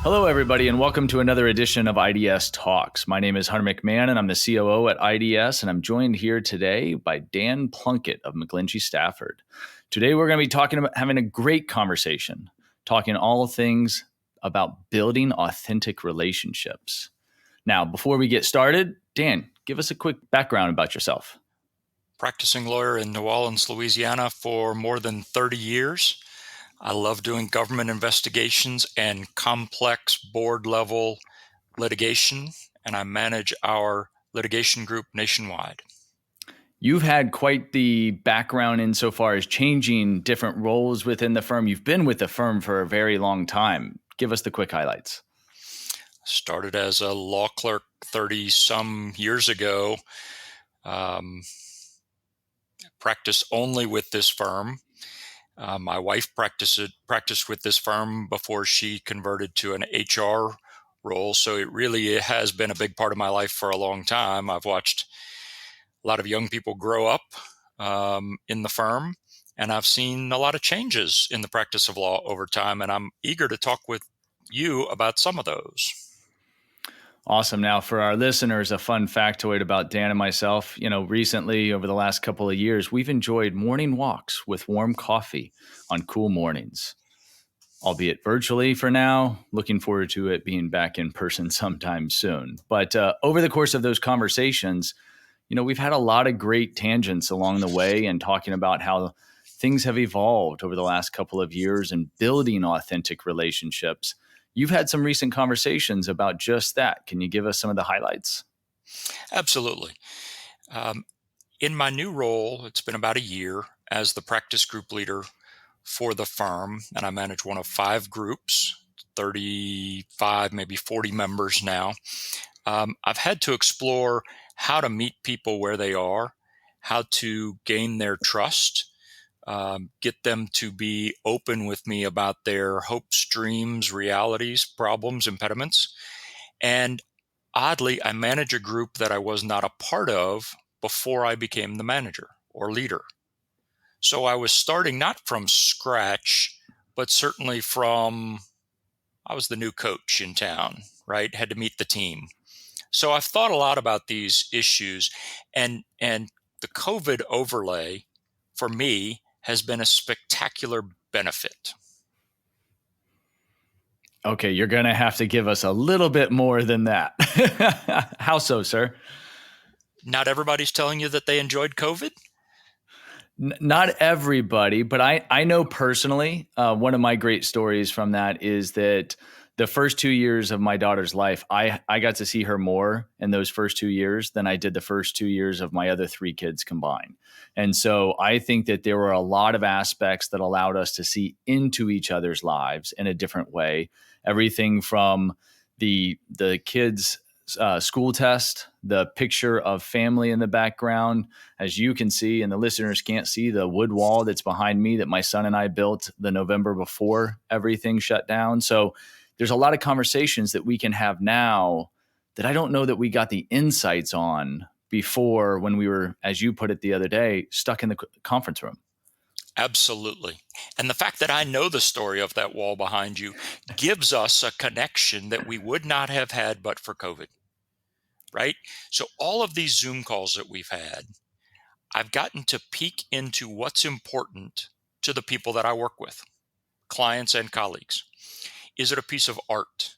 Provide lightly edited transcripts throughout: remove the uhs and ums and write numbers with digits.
Hello, everybody, and welcome to another edition of IDS Talks. My name is Hunter McMahon, and I'm the COO at IDS, and I'm joined here today by Dan Plunkett of McGlinchey Stafford. Today, we're going to be talking about having a great conversation, talking all things about building authentic relationships. Now, before we get started, Dan, give us a quick background about yourself. Practicing lawyer in New Orleans, Louisiana for more than 30 years. I love doing government investigations and complex board-level litigation, and I manage our litigation group nationwide. You've had quite the background insofar as changing different roles within the firm. You've been with the firm for a very long time. Give us the quick highlights. Started as a law clerk 30-some years ago. Practiced only with this firm. My wife practiced with this firm before she converted to an HR role. So it really has been a big part of my life for a long time. I've watched a lot of young people grow up in the firm, and I've seen a lot of changes in the practice of law over time. And I'm eager to talk with you about some of those. Awesome. Now, for our listeners, a fun factoid about Dan and myself. Recently, over the last couple of years, we've enjoyed morning walks with warm coffee on cool mornings, albeit virtually for now. Looking forward to it being back in person sometime soon. But over the course of those conversations, we've had a lot of great tangents along the way and talking about how things have evolved over the last couple of years and building authentic relationships. You've had some recent conversations about just that. Can you give us some of the highlights? Absolutely. In my new role, it's been about a year as the practice group leader for the firm, and I manage one of 5 groups, 35, maybe 40 members now. I've had to explore how to meet people where they are, how to gain their trust, get them to be open with me about their hopes, dreams, realities, problems, impediments. And oddly, I manage a group that I was not a part of before I became the manager or leader. So I was starting not from scratch, but certainly I was the new coach in town, right? Had to meet the team. So I've thought a lot about these issues, and the COVID overlay for me has been a spectacular benefit. Okay, you're going to have to give us a little bit more than that. How so, sir? Not everybody's telling you that they enjoyed COVID. Not everybody, but I know personally, one of my great stories from that is that the first 2 years of my daughter's life, I got to see her more in those first 2 years than I did the first 2 years of my other 3 kids combined. And so I think that there were a lot of aspects that allowed us to see into each other's lives in a different way. Everything from the kids' school test, the picture of family in the background, as you can see, and the listeners can't see the wood wall that's behind me that my son and I built the November before everything shut down. So there's a lot of conversations that we can have now that I don't know that we got the insights on before, when we were, as you put it the other day, stuck in the conference room. Absolutely. And the fact that I know the story of that wall behind you gives us a connection that we would not have had but for COVID, right? So all of these Zoom calls that we've had, I've gotten to peek into what's important to the people that I work with, clients and colleagues. Is it a piece of art?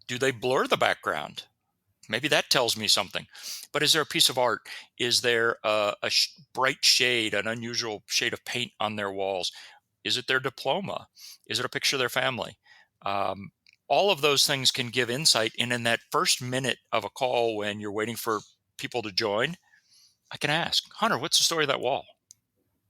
Do they blur the background? Maybe that tells me something. But is there a piece of art? Is there a bright shade, an unusual shade of paint on their walls? Is it their diploma? Is it a picture of their family? All of those things can give insight. And in that first minute of a call, when you're waiting for people to join, I can ask, Hunter, what's the story of that wall?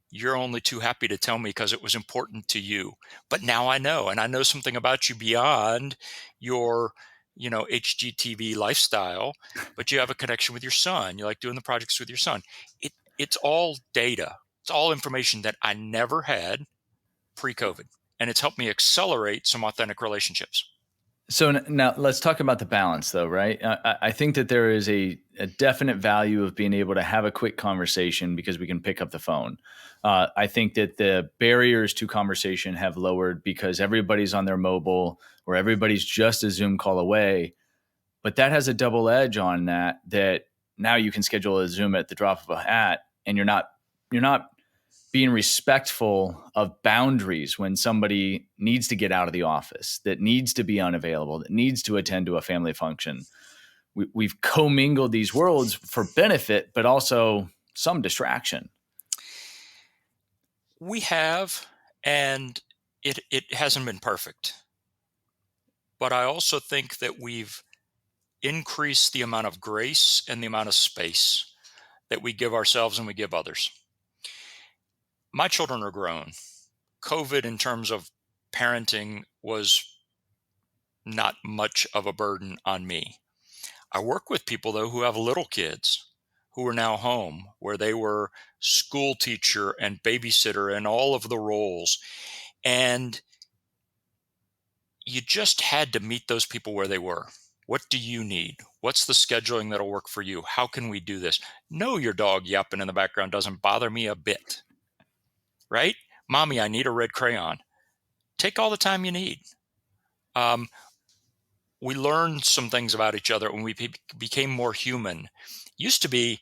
You're only too happy to tell me because it was important to you. But now I know, and I know something about you beyond your HGTV lifestyle, but you have a connection with your son. You like doing the projects with your son. It's all data. It's all information that I never had pre-COVID. And it's helped me accelerate some authentic relationships. So now let's talk about the balance, though, right? I think that there is a definite value of being able to have a quick conversation because we can pick up the phone. I think that the barriers to conversation have lowered because everybody's on their mobile or everybody's just a Zoom call away. But that has a double edge on that. That now you can schedule a Zoom at the drop of a hat, and you're not being respectful of boundaries when somebody needs to get out of the office, that needs to be unavailable, that needs to attend to a family function. We've commingled these worlds for benefit, but also some distraction. We have, and it hasn't been perfect. But I also think that we've increased the amount of grace and the amount of space that we give ourselves and we give others. My children are grown. COVID, in terms of parenting, was not much of a burden on me. I work with people, though, who have little kids who are now home, where they were school teacher and babysitter and all of the roles. And you just had to meet those people where they were. What do you need? What's the scheduling that'll work for you? How can we do this? No, your dog yapping in the background doesn't bother me a bit, right? Mommy, I need a red crayon. Take all the time you need. We learned some things about each other when we became more human. Used to be,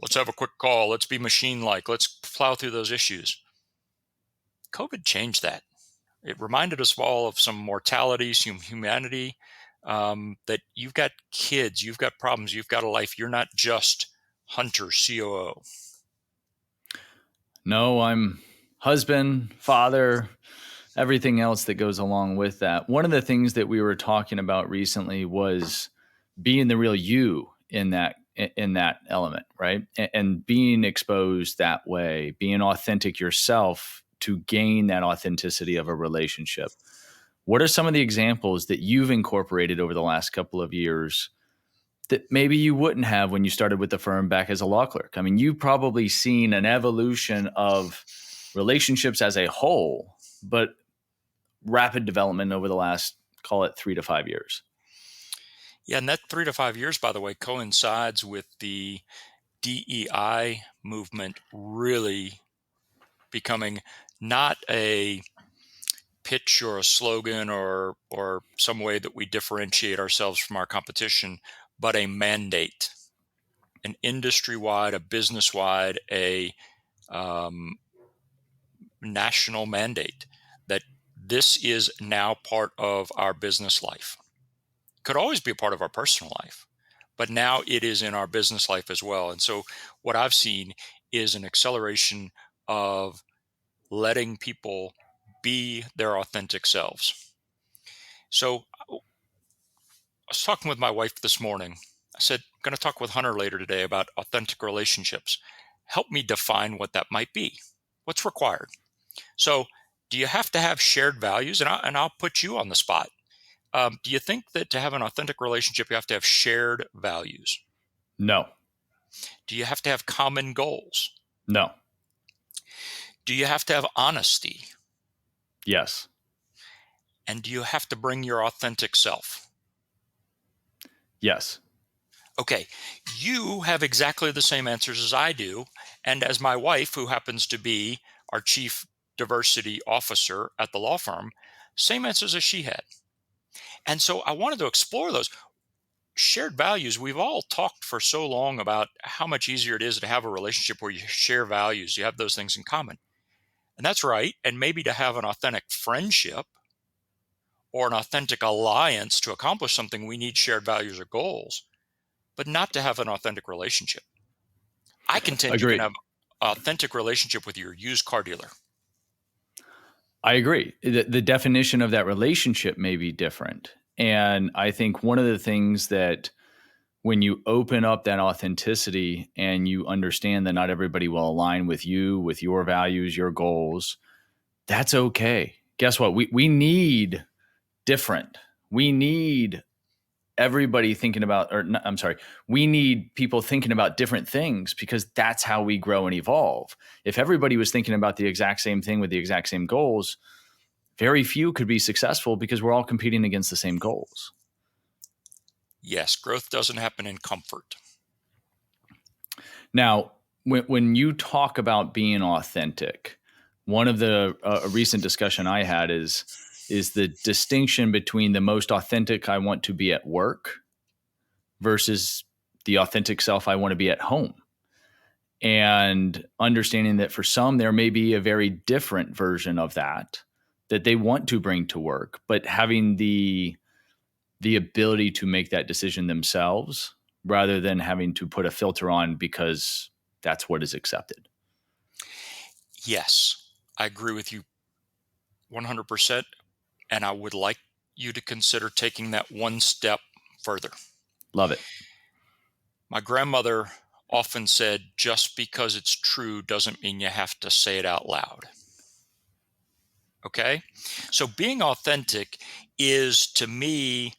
let's have a quick call. Let's be machine-like. Let's plow through those issues. COVID changed that. It reminded us all of some mortality, some humanity, that you've got kids, you've got problems, you've got a life. You're not just Hunter, COO. No, I'm husband, father, everything else that goes along with that. One of the things that we were talking about recently was being the real you in that element, right? And being exposed that way, being authentic yourself to gain that authenticity of a relationship. What are some of the examples that you've incorporated over the last couple of years that maybe you wouldn't have when you started with the firm back as a law clerk? I mean, you've probably seen an evolution of relationships as a whole, but rapid development over the last, call it 3 to 5 years. Yeah, and that 3 to 5 years, by the way, coincides with the DEI movement really becoming not a pitch or a slogan or some way that we differentiate ourselves from our competition, but a mandate, an industry-wide, a business-wide, a national mandate that this is now part of our business life. Could always be a part of our personal life, but now it is in our business life as well. And so what I've seen is an acceleration of letting people be their authentic selves. So I was talking with my wife this morning. I said, I'm going to talk with Hunter later today about authentic relationships. Help me define what that might be. What's required? So do you have to have shared values? And I'll put you on the spot. Do you think that to have an authentic relationship, you have to have shared values? No. Do you have to have common goals? No. Do you have to have honesty? Yes. And do you have to bring your authentic self? Yes. Okay, you have exactly the same answers as I do. And as my wife, who happens to be our chief diversity officer at the law firm, same answers as she had. And so I wanted to explore those shared values. We've all talked for so long about how much easier it is to have a relationship where you share values, you have those things in common. And that's right. And maybe to have an authentic friendship or an authentic alliance to accomplish something, we need shared values or goals, but not to have an authentic relationship. I contend Agreed. You can have an authentic relationship with your used car dealer. I agree. The definition of that relationship may be different. And I think one of the things that when you open up that authenticity and you understand that not everybody will align with you, with your values, your goals, that's okay. Guess what? We need different. We need everybody thinking about, we need people thinking about different things because that's how we grow and evolve. If everybody was thinking about the exact same thing with the exact same goals, very few could be successful because we're all competing against the same goals. Yes, growth doesn't happen in comfort. Now, when you talk about being authentic, one of the a recent discussion I had is the distinction between the most authentic I want to be at work versus the authentic self I want to be at home. And understanding that for some, there may be a very different version of that they want to bring to work, but having the ability to make that decision themselves rather than having to put a filter on because that's what is accepted. Yes, I agree with you 100%. And I would like you to consider taking that one step further. Love it. My grandmother often said, just because it's true doesn't mean you have to say it out loud. Okay? So being authentic is, to me,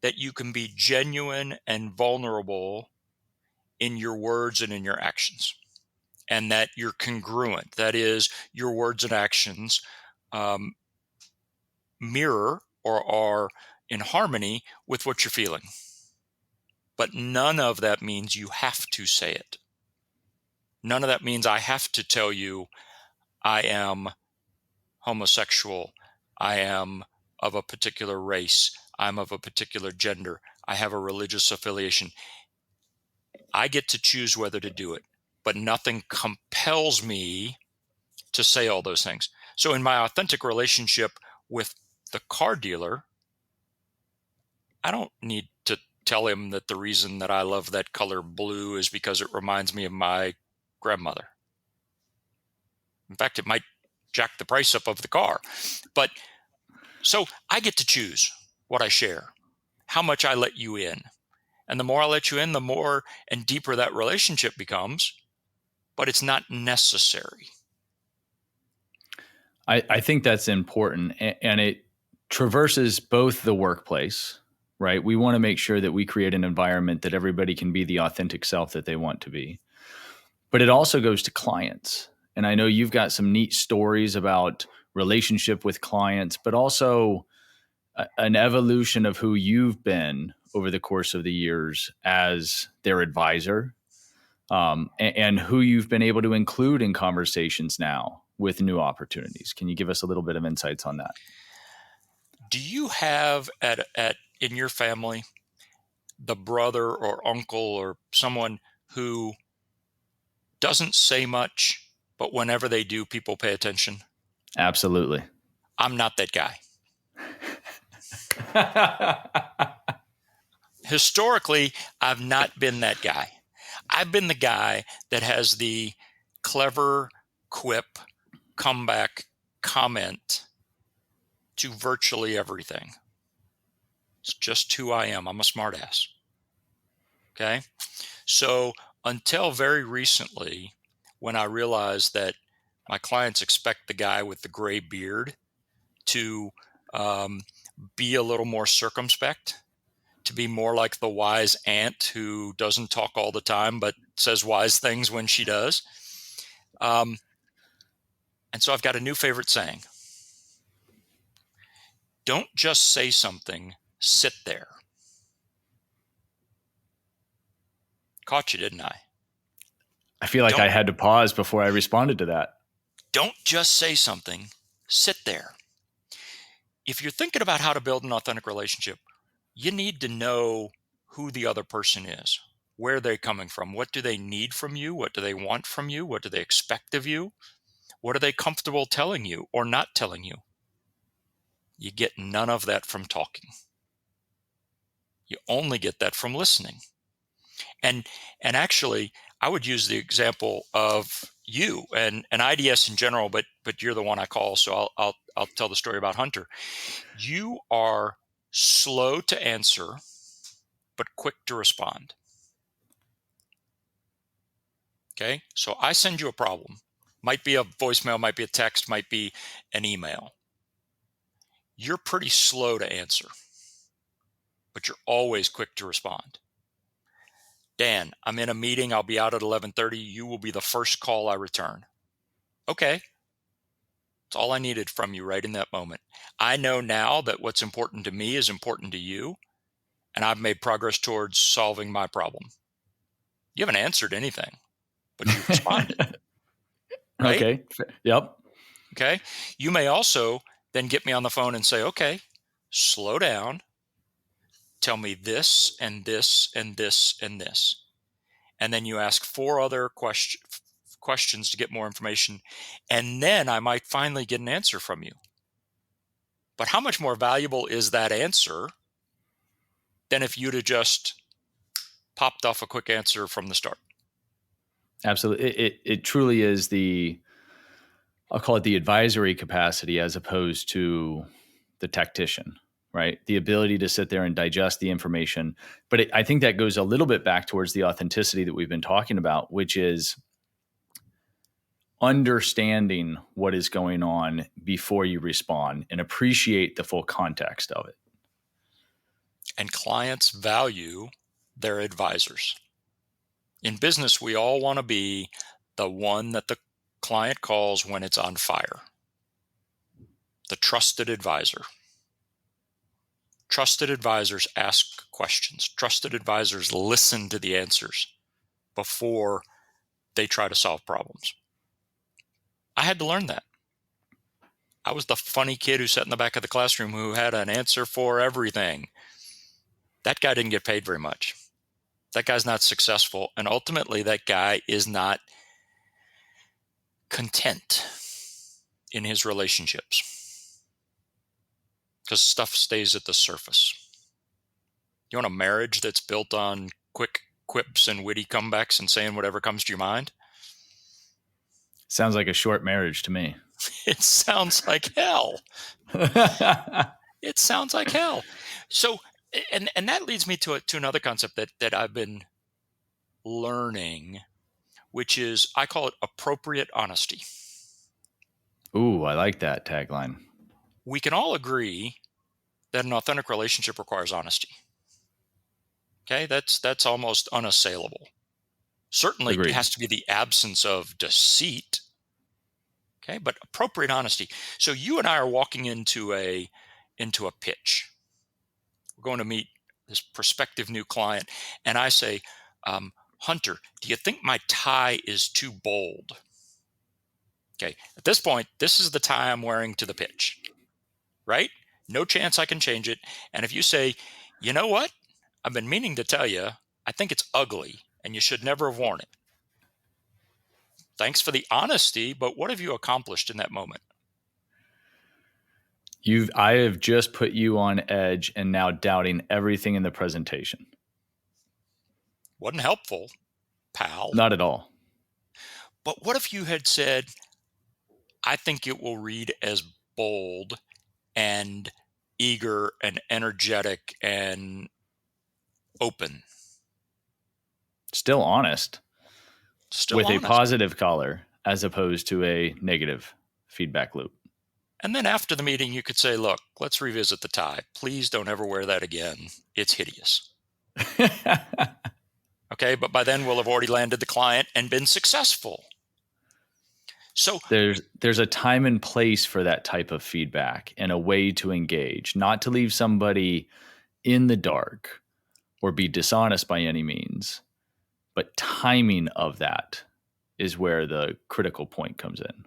that you can be genuine and vulnerable in your words and in your actions, and that you're congruent. That is, your words and actions mirror or are in harmony with what you're feeling. But none of that means you have to say it. None of that means I have to tell you I am homosexual, I am of a particular race, I'm of a particular gender, I have a religious affiliation. I get to choose whether to do it, but nothing compels me to say all those things. So in my authentic relationship with the car dealer, I don't need to tell him that the reason that I love that color blue is because it reminds me of my grandmother. In fact, it might jack the price up of the car. But so I get to choose what I share, how much I let you in. And the more I let you in, the more and deeper that relationship becomes, but it's not necessary. I think that's important. And it traverses both the workplace, right? We want to make sure that we create an environment that everybody can be the authentic self that they want to be. But it also goes to clients. And I know you've got some neat stories about relationship with clients, but also an evolution of who you've been over the course of the years as their advisor, and who you've been able to include in conversations now with new opportunities. Can you give us a little bit of insights on that? Do you have in your family the brother or uncle or someone who doesn't say much, but whenever they do, people pay attention? Absolutely. I'm not that guy. Historically, I've not been that guy. I've been the guy that has the clever quip, comeback, comment to virtually everything. It's just who I am. I'm a smartass. Okay? So until very recently, when I realized that my clients expect the guy with the gray beard to be a little more circumspect, to be more like the wise aunt who doesn't talk all the time but says wise things when she does. And so I've got a new favorite saying. Don't just say something, sit there. Caught you, didn't I? I feel like I had to pause before I responded to that. Don't just say something, sit there. If you're thinking about how to build an authentic relationship, you need to know who the other person is. Where are they coming from? What do they need from you? What do they want from you? What do they expect of you? What are they comfortable telling you or not telling you? You get none of that from talking. You only get that from listening. And actually, I would use the example of you and IDS in general, but you're the one I call, so I'll tell the story about Hunter. You are slow to answer, but quick to respond. Okay, so I send you a problem. Might be a voicemail, might be a text, might be an email. You're pretty slow to answer, but you're always quick to respond. Dan, I'm in a meeting. I'll be out at 11:30. You will be the first call I return. Okay. It's all I needed from you right in that moment. I know now that what's important to me is important to you, and I've made progress towards solving my problem. You haven't answered anything, but you've responded, right? Okay. Yep. Okay. You may also then get me on the phone and say, okay, slow down. Tell me this and this and this and this. And then you ask four other questions to get more information. And then I might finally get an answer from you. But how much more valuable is that answer than if you'd have just popped off a quick answer from the start? Absolutely. It truly is I'll call it the advisory capacity as opposed to the tactician, right? The ability to sit there and digest the information. But I think that goes a little bit back towards the authenticity that we've been talking about, which is understanding what is going on before you respond and appreciate the full context of it. And clients value their advisors. In business, we all want to be the one that the client calls when it's on fire. The trusted advisor. Trusted advisors ask questions. Trusted advisors listen to the answers before they try to solve problems. I had to learn that. I was the funny kid who sat in the back of the classroom who had an answer for everything. That guy didn't get paid very much. That guy's not successful. And ultimately, that guy is not content in his relationships because stuff stays at the surface. You want a marriage that's built on quick quips and witty comebacks and saying whatever comes to your mind? Sounds like a short marriage to me. It sounds like hell. It sounds like hell. So, and that leads me to another concept that I've been learning, which is, I call it appropriate honesty. Ooh, I like that tagline. We can all agree that an authentic relationship requires honesty. Okay, that's almost unassailable. Certainly, Agreed. it has to be the absence of deceit. Okay, but appropriate honesty. So you and I are walking into a pitch. We're going to meet this prospective new client, and I say, Hunter, do you think my tie is too bold? Okay, at this point, this is the tie I'm wearing to the pitch, right? No chance I can change it. And if you say, you know what? I've been meaning to tell you, I think it's ugly and you should never have worn it. Thanks for the honesty, but what have you accomplished in that moment? I have just put you on edge and now doubting everything in the presentation. Wasn't helpful, pal. Not at all. But what if you had said, I think it will read as bold and eager and energetic and open? Still honest. Still with honest. a positive color as opposed to a negative feedback loop. And then after the meeting, you could say, look, let's revisit the tie. Please don't ever wear that again. It's hideous. Okay, but by then we'll have already landed the client and been successful. So there's a time and place for that type of feedback and a way to engage, not to leave somebody in the dark or be dishonest by any means, but timing of that is where the critical point comes in.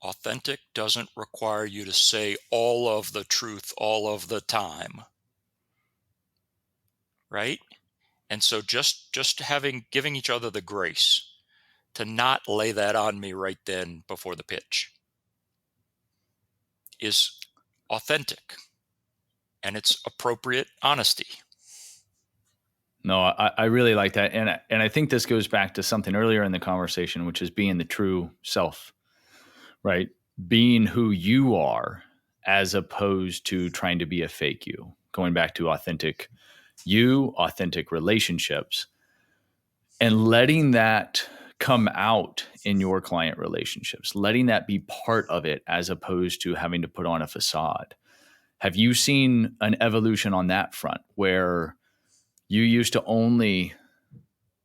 Authentic doesn't require you to say all of the truth all of the time, right? And so just giving each other the grace to not lay that on me right then before the pitch is authentic, and it's appropriate honesty. No, I really like that. And I think this goes back to something earlier in the conversation, which is being the true self, right? Being who you are as opposed to trying to be a fake you. Going back to authentic you, authentic relationships, and letting that come out in your client relationships, letting that be part of it as opposed to having to put on a facade. Have you seen an evolution on that front where you used to only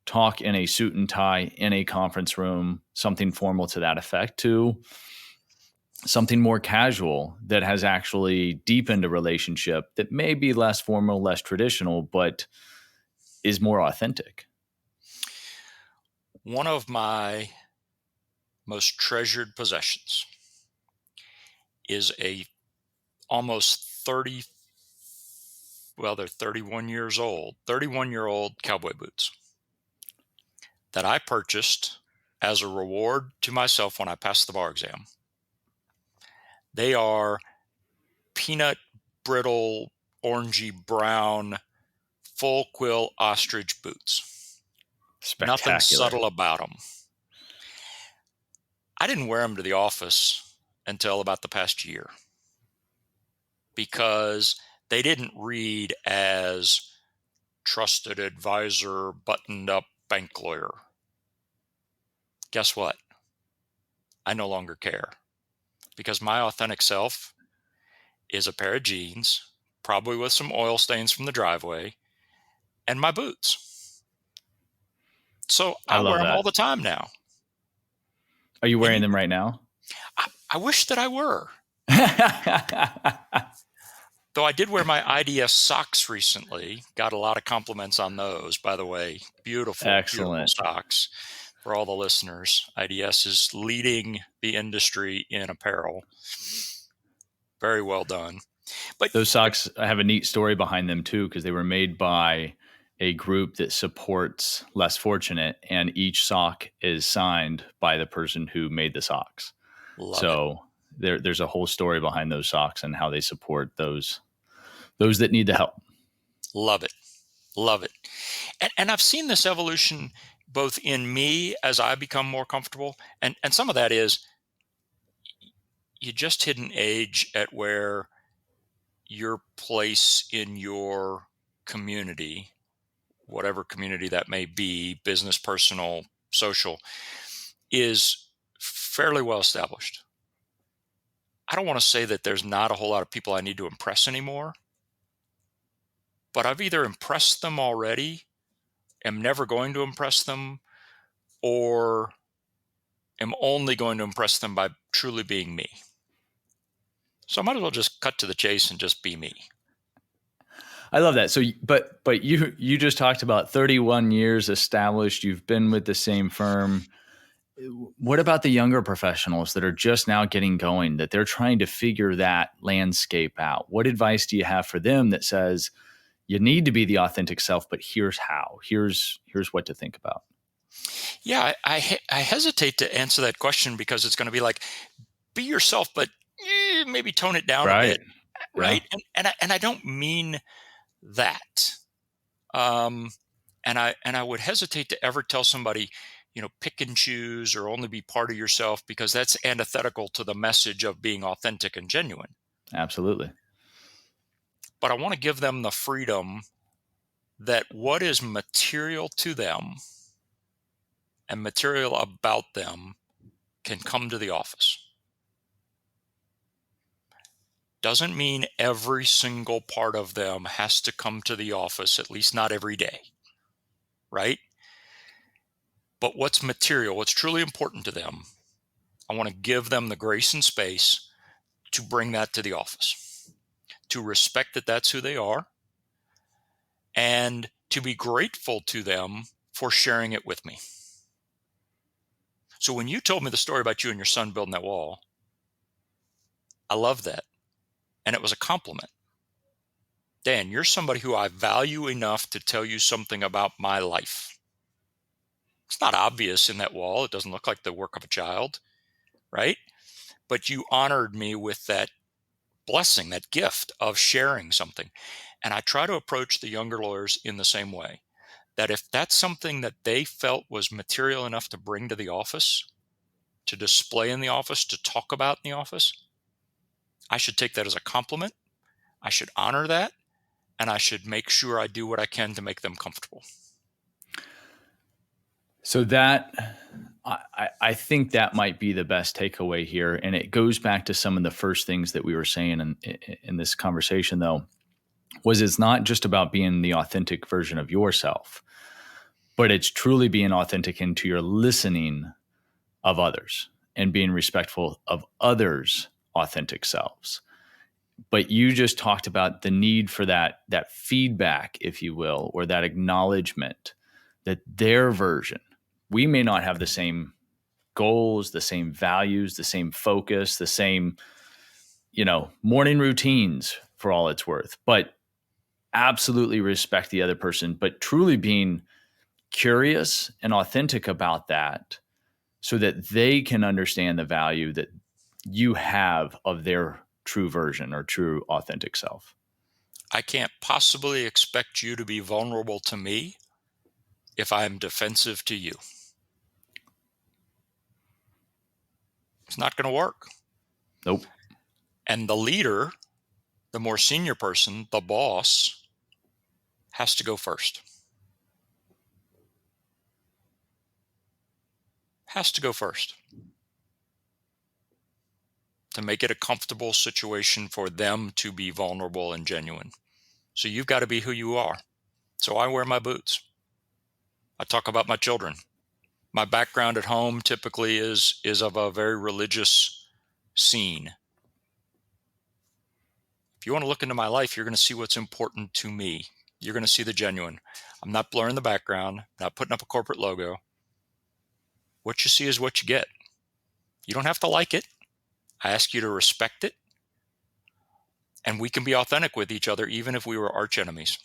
talk in a suit and tie in a conference room, something formal to that effect, to something more casual that has actually deepened a relationship that may be less formal, less traditional, but is more authentic? One of my most treasured possessions is a almost 30, well, they're 31-year-old cowboy boots that I purchased as a reward to myself when I passed the bar exam. They are peanut brittle, orangey brown, full quill ostrich boots. Nothing Spectacular. subtle about them. I didn't wear them to the office until about the past year because they didn't read as trusted advisor, buttoned up bank lawyer. Guess what? I no longer care because my authentic self is a pair of jeans, probably with some oil stains from the driveway, and my boots. So I I wear love them all that. the time now. Are you And wearing them right now? I wish that I were. Though I did wear my IDS socks recently. Got a lot of compliments on those, by the way. Beautiful, beautiful Excellent. socks for all the listeners. IDS is leading the industry in apparel. Very well done. But Those socks have a neat story behind them too, because they were made by a group that supports less fortunate, and each sock is signed by the person who made the socks. love it. So there's a whole story behind those socks and how they support those that need the help. Love it. Love it. And I've seen this evolution both in me as I become more comfortable. And some of that is you just hit an age at where your place in your community, whatever community that may be, business, personal, social, is fairly well established. I don't want to say that there's not a whole lot of people I need to impress anymore, but I've either impressed them already, am never going to impress them, or am only going to impress them by truly being me. So I might as well just cut to the chase and just be me. I love that. So, but you just talked about 31 years established. You've been with the same firm. What about the younger professionals that are just now getting going, that they're trying to figure that landscape out? What advice do you have for them that says you need to be the authentic self, but here's how? Here's what to think about. Yeah, I hesitate to answer that question because it's going to be like, be yourself, but maybe tone it down a bit, right? Yeah. And I don't mean that. And I would hesitate to ever tell somebody, pick and choose or only be part of yourself, because that's antithetical to the message of being authentic and genuine. Absolutely. But I want to give them the freedom that what is material to them and material about them can come to the office. Doesn't mean every single part of them has to come to the office, at least not every day, right? But what's material, what's truly important to them, I want to give them the grace and space to bring that to the office, to respect that that's who they are, and to be grateful to them for sharing it with me. So when you told me the story about you and your son building that wall, I love that. And it was a compliment. Dan, you're somebody who I value enough to tell you something about my life. It's not obvious in that wall. It doesn't look like the work of a child, right? But you honored me with that blessing, that gift of sharing something. And I try to approach the younger lawyers in the same way, that if that's something that they felt was material enough to bring to the office, to display in the office, to talk about in the office, I should take that as a compliment. I should honor that. And I should make sure I do what I can to make them comfortable. So that, I think that might be the best takeaway here. And it goes back to some of the first things that we were saying in this conversation, though, was it's not just about being the authentic version of yourself, but it's truly being authentic into your listening of others. and being respectful of others' authentic selves. But you just talked about the need for that feedback, if you will, or that acknowledgement that their version, we may not have the same goals, the same values, the same focus, the same, morning routines for all it's worth, but absolutely respect the other person, but truly being curious and authentic about that so that they can understand the value that you have of their true version or true authentic self. I can't possibly expect you to be vulnerable to me if I'm defensive to you. It's not going to work. Nope. And the leader, the more senior person, the boss, has to go first. Has to go first. To make it a comfortable situation for them to be vulnerable and genuine. So you've got to be who you are. So I wear my boots. I talk about my children. My background at home typically is of a very religious scene. If you want to look into my life, you're going to see what's important to me. You're going to see the genuine. I'm not blurring the background, not putting up a corporate logo. What you see is what you get. You don't have to like it. I ask you to respect it. And we can be authentic with each other, even if we were arch enemies.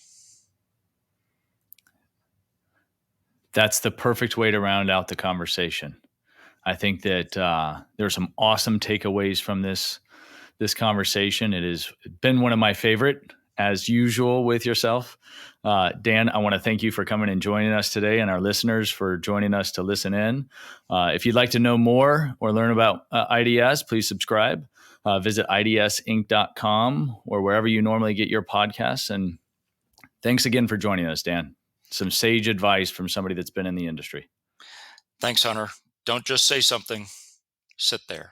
That's the perfect way to round out the conversation. I think that there are some awesome takeaways from this conversation. It has been one of my favorite, as usual, with yourself. Dan, I want to thank you for coming and joining us today, and our listeners for joining us to listen in. If you'd like to know more or learn about IDS, please subscribe. Visit idsinc.com or wherever you normally get your podcasts. And thanks again for joining us, Dan. Some sage advice from somebody that's been in the industry. Thanks, Hunter. Don't just say something, sit there.